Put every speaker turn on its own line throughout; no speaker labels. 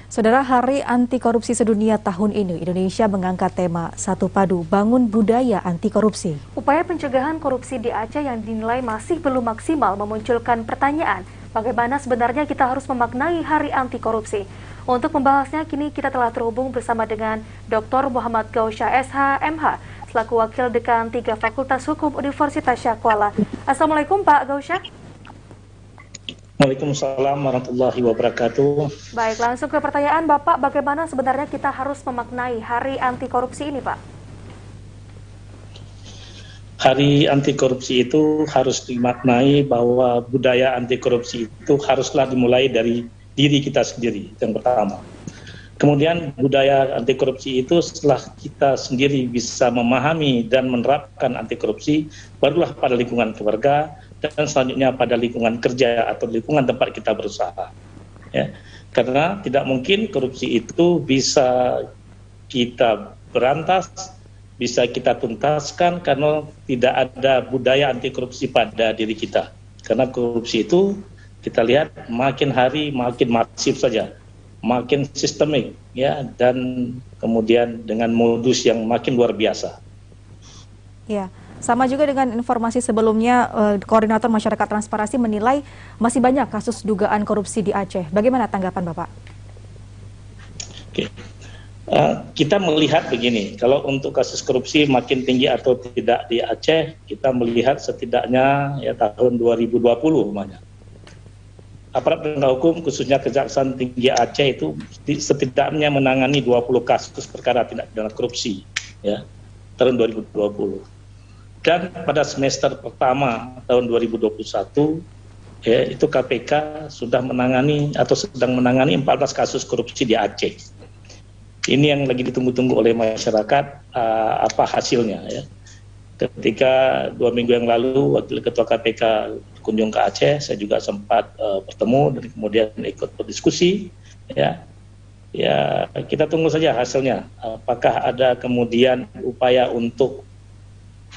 Saudara, Hari Anti Korupsi Sedunia tahun ini, Indonesia mengangkat tema Satu Padu Bangun Budaya Anti Korupsi.
Upaya pencegahan korupsi di Aceh yang dinilai masih belum maksimal memunculkan pertanyaan, bagaimana sebenarnya kita harus memaknai Hari Anti Korupsi? Untuk membahasnya, kini kita telah terhubung bersama dengan Dr. Muhammad Gausha SH.MH, selaku Wakil Dekan 3 Fakultas Hukum Universitas Syakuala. Assalamualaikum Pak Gausha.
Waalaikumsalam warahmatullahi wabarakatuh.
Baik, langsung ke pertanyaan Bapak, bagaimana sebenarnya kita harus memaknai Hari Anti Korupsi ini, Pak?
Hari anti korupsi itu harus dimaknai bahwa budaya anti korupsi itu haruslah dimulai dari diri kita sendiri, yang pertama. Kemudian budaya anti korupsi itu setelah kita sendiri bisa memahami dan menerapkan anti korupsi, barulah pada lingkungan keluarga, dan selanjutnya pada lingkungan kerja atau lingkungan tempat kita berusaha. Ya. Karena tidak mungkin korupsi itu bisa kita berantas, bisa kita tuntaskan karena tidak ada budaya anti korupsi pada diri kita. Karena korupsi itu kita lihat makin hari makin masif saja, makin sistemik, ya, dan kemudian dengan modus yang makin luar biasa.
Ya. Sama juga dengan informasi sebelumnya, Koordinator Masyarakat Transparansi menilai masih banyak kasus dugaan korupsi di Aceh. Bagaimana tanggapan Bapak?
Oke. Kita melihat begini, kalau untuk kasus korupsi makin tinggi atau tidak di Aceh, kita melihat setidaknya ya tahun 2020 umpamanya. Aparat penegak hukum khususnya Kejaksaan Tinggi Aceh itu setidaknya menangani 20 kasus perkara tindak pidana korupsi ya tahun 2020. Dan pada semester pertama tahun 2021 ya itu KPK sudah menangani atau sedang menangani 14 kasus korupsi di Aceh. Ini yang lagi ditunggu-tunggu oleh masyarakat, apa hasilnya ya. Ketika 2 minggu yang lalu Wakil Ketua KPK kunjung ke Aceh, saya juga sempat bertemu dan kemudian ikut berdiskusi ya. Ya, kita tunggu saja hasilnya. Apakah ada kemudian upaya untuk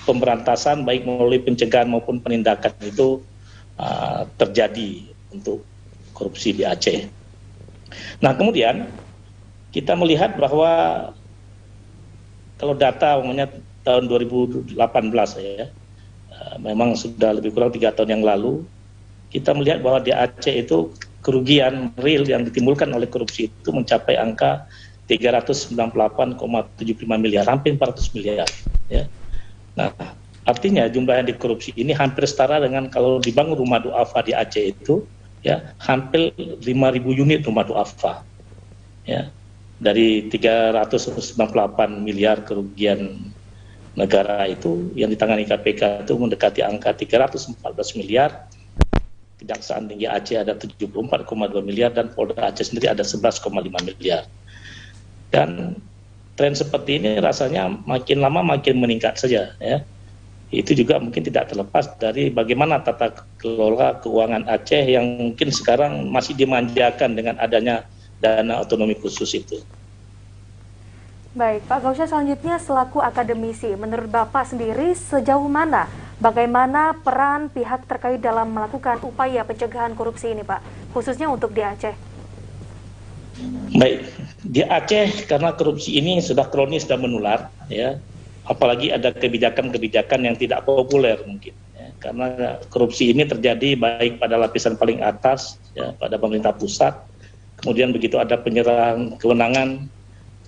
pemberantasan baik melalui pencegahan maupun penindakan itu terjadi untuk korupsi di Aceh. Nah, kemudian kita melihat bahwa kalau data umumnya tahun 2018 ya, memang sudah lebih kurang 3 tahun yang lalu, kita melihat bahwa di Aceh itu kerugian real yang ditimbulkan oleh korupsi itu mencapai angka 398,75 miliar, hampir 400 miliar. Ya. Nah, artinya jumlah yang dikorupsi ini hampir setara dengan kalau dibangun rumah duafa di Aceh itu, ya hampir 5.000 unit rumah duafa. Ya. Dari 398 miliar kerugian negara itu yang ditangani KPK itu mendekati angka 314 miliar, Kejaksaan Tinggi Aceh ada 74,2 miliar dan Polda Aceh sendiri ada 11,5 miliar. Dan tren seperti ini rasanya makin lama makin meningkat saja ya. Itu juga mungkin tidak terlepas dari bagaimana tata kelola keuangan Aceh yang mungkin sekarang masih dimanjakan dengan adanya dana otonomi khusus itu.
Baik, Pak Gausha, selanjutnya selaku akademisi, menurut Bapak sendiri sejauh mana, bagaimana peran pihak terkait dalam melakukan upaya pencegahan korupsi ini, Pak, khususnya untuk di Aceh?
Baik, di Aceh karena korupsi ini sudah kronis dan menular, ya, apalagi ada kebijakan-kebijakan yang tidak populer mungkin, ya, karena korupsi ini terjadi baik pada lapisan paling atas, ya, pada pemerintah pusat. Kemudian begitu ada penyerahan kewenangan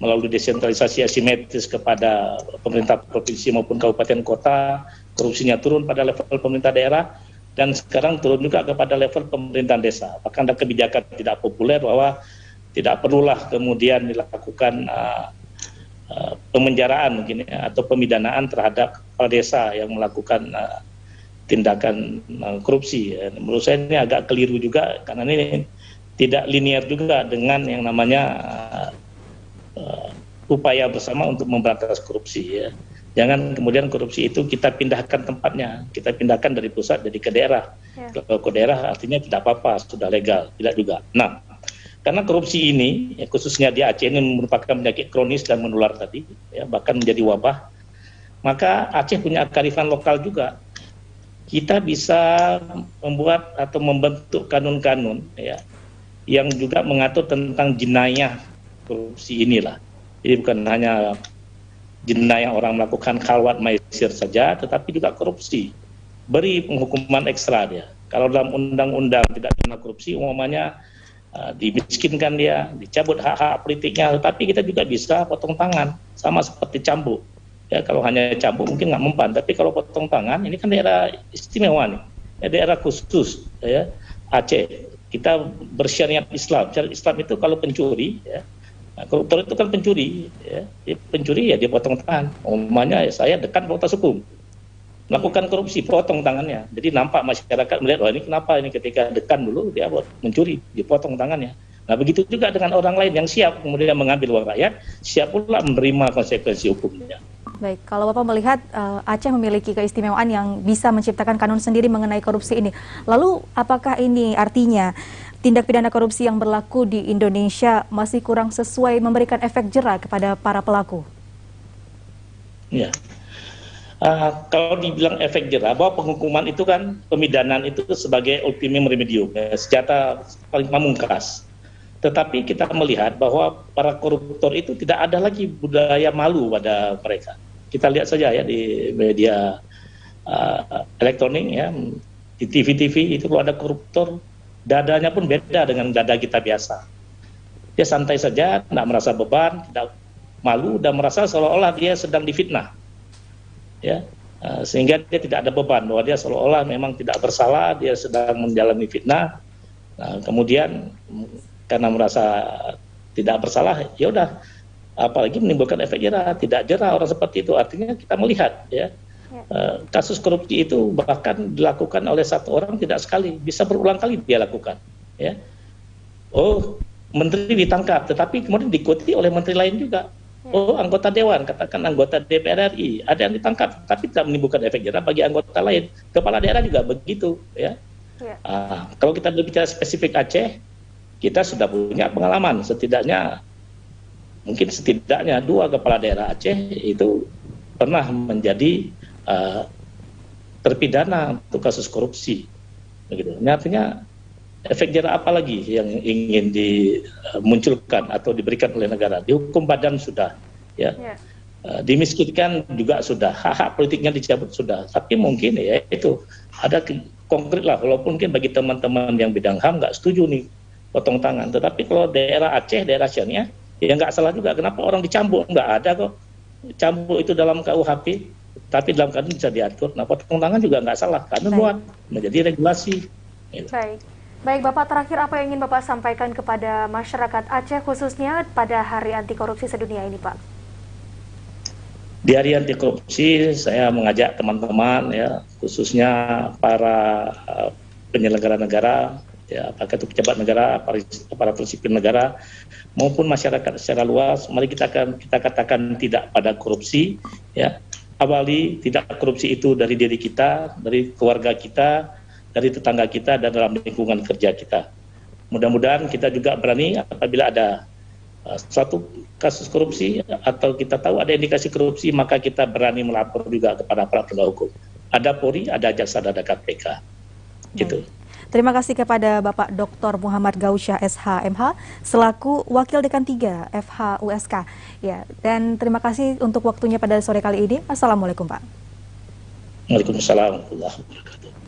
melalui desentralisasi asimetris kepada pemerintah provinsi maupun kabupaten kota, korupsinya turun pada level pemerintah daerah, dan sekarang turun juga kepada level pemerintahan desa. Bahkan ada kebijakan tidak populer bahwa tidak perlulah kemudian dilakukan pemenjaraan mungkin ya, atau pemidanaan terhadap kepala desa yang melakukan tindakan korupsi. Ya. Menurut saya ini agak keliru juga karena ini tidak linear juga dengan yang namanya upaya bersama untuk memberantas korupsi ya. Jangan kemudian korupsi itu kita pindahkan tempatnya, kita pindahkan dari pusat jadi ke daerah. Ya. Kalau ke daerah artinya tidak apa-apa, sudah legal, tidak juga. Nah, karena korupsi ini ya, khususnya di Aceh ini merupakan penyakit kronis dan menular tadi, ya, bahkan menjadi wabah. Maka Aceh punya kearifan lokal juga. Kita bisa membuat atau membentuk kanun-kanun ya yang juga mengatur tentang jenayah korupsi inilah. Jadi bukan hanya jenayah orang melakukan khalwat maisir saja, tetapi juga korupsi. Beri penghukuman ekstra dia. Kalau dalam undang-undang tidak pidana korupsi, umumnya dimiskinkan dia, dicabut hak-hak politiknya, tetapi kita juga bisa potong tangan, sama seperti cambuk. Ya, kalau hanya cambuk mungkin nggak mempan, tapi kalau potong tangan, ini kan daerah istimewa nih, ya, daerah khusus, ya, Aceh. Kita bersyariat Islam. Syariat Islam itu kalau pencuri, ya, koruptor itu kan pencuri, ya, pencuri ya dia potong tangan. Umumnya ya, saya dekat fakultas hukum. Melakukan korupsi, potong tangannya. Jadi nampak masyarakat melihat, wah ini kenapa ini ketika dekan dulu dia mencuri, dipotong tangannya. Nah begitu juga dengan orang lain yang siap kemudian mengambil uang rakyat, siap pula menerima konsekuensi hukumnya.
Baik, kalau Bapak melihat Aceh memiliki keistimewaan yang bisa menciptakan kanun sendiri mengenai korupsi ini. Lalu apakah ini artinya tindak pidana korupsi yang berlaku di Indonesia masih kurang sesuai memberikan efek jera kepada para pelaku?
Ya. Kalau dibilang efek jera, bahwa penghukuman itu kan pemidanan itu sebagai ultimum remedium, ya, senjata paling pamungkas. Tetapi kita melihat bahwa para koruptor itu tidak ada lagi budaya malu pada mereka. Kita lihat saja ya di media elektronik, ya, di TV-TV itu kalau ada koruptor, dadanya pun beda dengan dada kita biasa. Dia santai saja, tidak merasa beban, tidak malu, dan merasa seolah-olah dia sedang difitnah. Ya, sehingga dia tidak ada beban bahwa dia seolah-olah memang tidak bersalah, dia sedang menjalani fitnah. Nah, kemudian karena merasa tidak bersalah, ya udah, apalagi menimbulkan efek jera, tidak jera orang seperti itu. Artinya kita melihat ya, kasus korupsi itu bahkan dilakukan oleh satu orang tidak sekali, bisa berulang kali dia lakukan. Ya, oh menteri ditangkap, tetapi kemudian diikuti oleh menteri lain juga. Oh, anggota dewan, katakan anggota DPR RI, ada yang ditangkap, tapi tidak menimbulkan efek jera bagi anggota lain. Kepala daerah juga begitu, ya. Kalau kita berbicara spesifik Aceh, kita sudah punya pengalaman, setidaknya 2 kepala daerah Aceh itu pernah menjadi terpidana untuk kasus korupsi. Begitu. Ini artinya efek jera apa lagi yang ingin dimunculkan atau diberikan oleh negara? Dihukum badan sudah, ya. Dimiskinkan juga sudah, hak-hak politiknya dicabut sudah. Tapi mungkin ya itu ada konkret lah, walaupun mungkin bagi teman-teman yang bidang HAM nggak setuju nih potong tangan. Tetapi kalau daerah Aceh, daerah Syariah, ya nggak salah juga. Kenapa orang dicambuk? Nggak ada kok. Cambuk itu dalam KUHP, tapi dalam kanun bisa diatur. Nah potong tangan juga nggak salah. Kanun buat menjadi regulasi. Gitu.
Baik, Bapak, terakhir apa yang ingin Bapak sampaikan kepada masyarakat Aceh khususnya pada Hari Anti Korupsi Sedunia ini, Pak?
Di Hari Anti Korupsi, saya mengajak teman-teman, ya, khususnya para penyelenggara negara, ya, apakah itu pejabat negara, aparatur sipil negara, maupun masyarakat secara luas. Mari kita katakan tidak pada korupsi, ya. Awali tidak korupsi itu dari diri kita, dari keluarga kita, dari tetangga kita, dan dalam lingkungan kerja kita. Mudah-mudahan kita juga berani apabila ada suatu kasus korupsi atau kita tahu ada indikasi korupsi, maka kita berani melapor juga kepada para penegak hukum. Ada Polri, ada Jaksa, ada KPK. Gitu.
Terima kasih kepada Bapak Dr. Muhammad Gausyah SH.MH selaku Wakil Dekan 3 FH USK. Ya, dan terima kasih untuk waktunya pada sore kali ini. Assalamualaikum, Pak.
Waalaikumsalam warahmatullahi wabarakatuh.